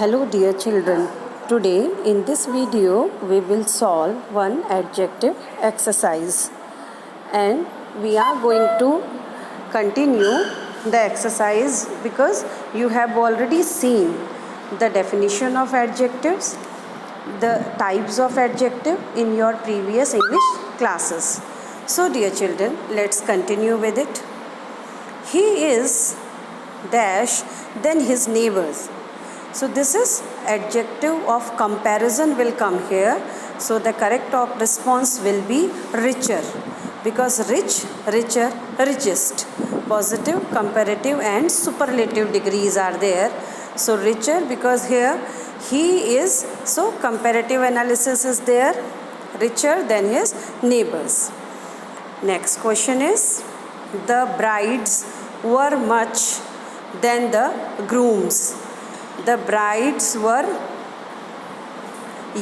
Hello dear children. Today in this video we will solve one adjective exercise and we are going to continue the exercise because you have already seen the definition of adjectives, the types of adjective in your previous English classes. So dear children, let's continue with it. He is dash then his neighbors. So this is adjective of comparison will come here. So the correct response will be richer because rich, richer, richest. Positive, comparative and superlative degrees are there. So richer because here he is, so comparative analysis is there, richer than his neighbors. Next question is, the brides were much than the grooms. The brides were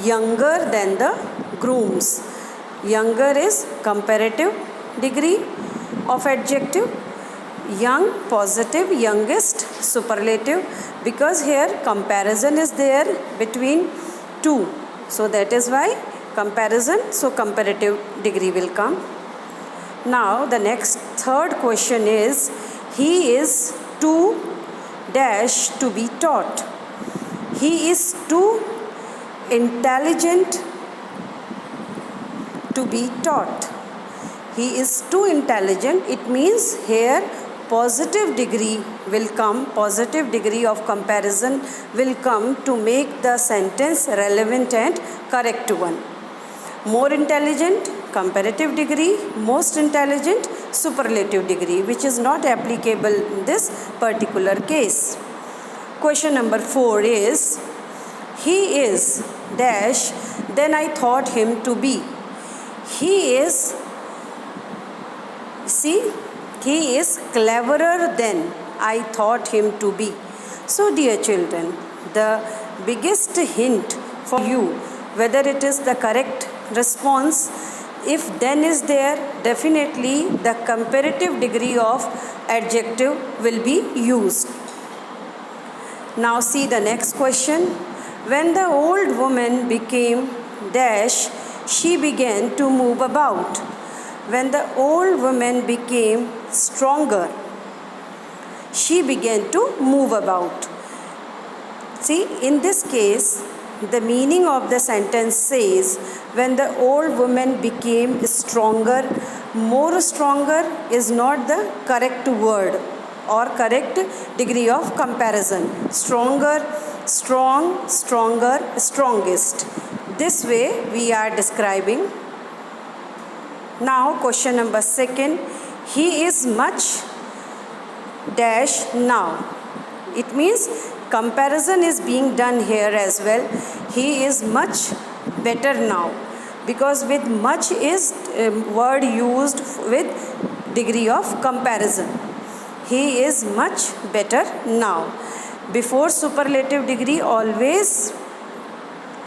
younger than the grooms. Younger is comparative degree of adjective. Young, positive, youngest, superlative, because here comparison is there between two. So that is why comparison, so comparative degree will come. Now the next third question is, he is too dash to be taught. He is too intelligent to be taught. He is too intelligent. It means here positive degree will come, positive degree of comparison will come to make the sentence relevant and correct one. More intelligent, comparative degree, most intelligent, superlative degree, which is not applicable in this particular case. Question number 4 is, he is dash then I thought him to be. He is, see, he is cleverer than I thought him to be. So dear children, the biggest hint for you whether it is the correct response, if then is there, definitely the comparative degree of adjective will be used. Now see the next question. When the old woman became dash, she began to move about. When the old woman became stronger, she began to move about. See, in this case, the meaning of the sentence says, when the old woman became stronger, more stronger is not the correct word or correct degree of comparison. Stronger, strong, stronger, strongest. This way we are describing. Now question number 2, he is much dash now. It means comparison is being done here as well. He is much better now because with much is word used with degree of comparison. He is much better now. Before superlative degree always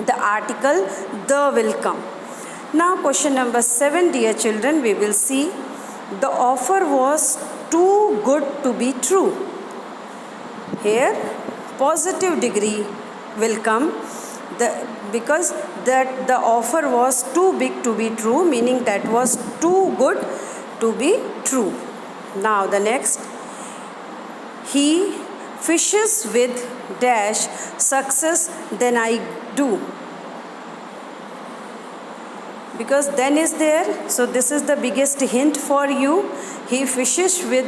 the article the will come. Now question number 7, dear children, we will see, the offer was too good to be true. Here positive degree will come because that the offer was too big to be true, meaning that was too good to be true. Now the next, he fishes with dash success than I do. Because then is there, so this is the biggest hint for you. He fishes with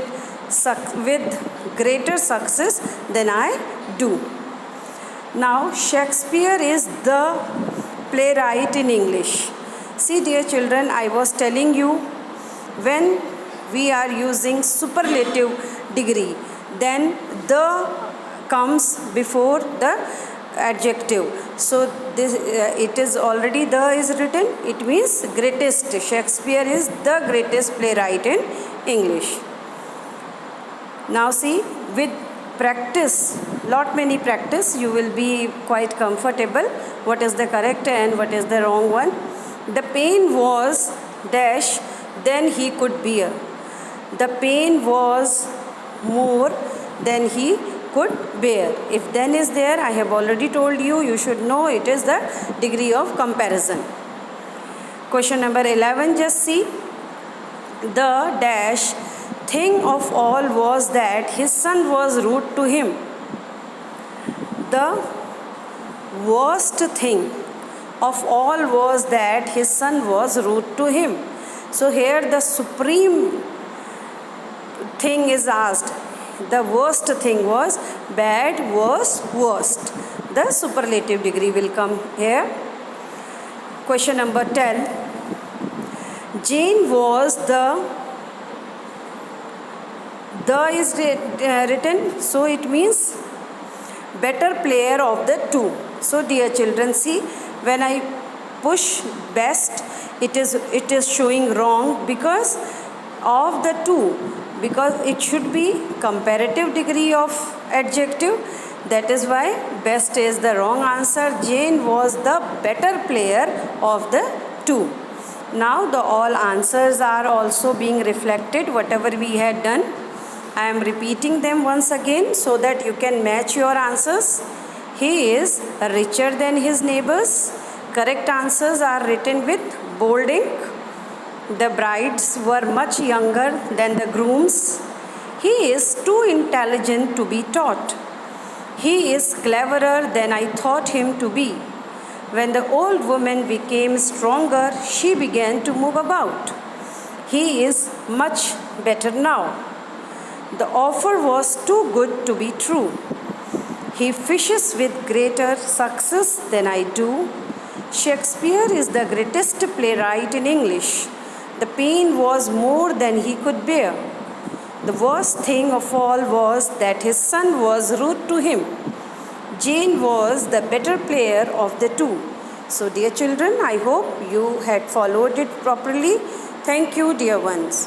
greater success than I do. Now Shakespeare is the playwright in English. See dear children, I was telling you, when we are using superlative degree, then the comes before the adjective. So this it is already the is written, it means greatest. Shakespeare is the greatest playwright in English. Now see, with practice, many practice, you will be quite comfortable what is the correct and what is the wrong one. The pain was dash than he could bear. The pain was more than he could bear. If then is there, I have already told you, you should know it is the degree of comparison. Question number 11, just see. The dash thing of all was that his son was rude to him. The worst thing of all was that his son was rude to him. So here the supreme thing is asked. The worst thing was bad, was worst. The superlative degree will come here. Question number 10. Jane was the is written, so it means better player of the two. So dear children, see, when I push best, it is showing wrong because of the two, because it should be comparative degree of adjective. That is why best is the wrong answer. Jane was the better player of the two. Now the all answers are also being reflected, whatever we had done. I am repeating them once again so that you can match your answers. He is richer than his neighbors. Correct answers are written with bold ink. The brides were much younger than the grooms. He is too intelligent to be taught. He is cleverer than I thought him to be. When the old woman became stronger, she began to move about. He is much better now. The offer was too good to be true. He fishes with greater success than I do. Shakespeare is the greatest playwright in English. The pain was more than he could bear. The worst thing of all was that his son was rude to him. Jane was the better player of the two. So dear children, I hope you had followed it properly. Thank you, dear ones.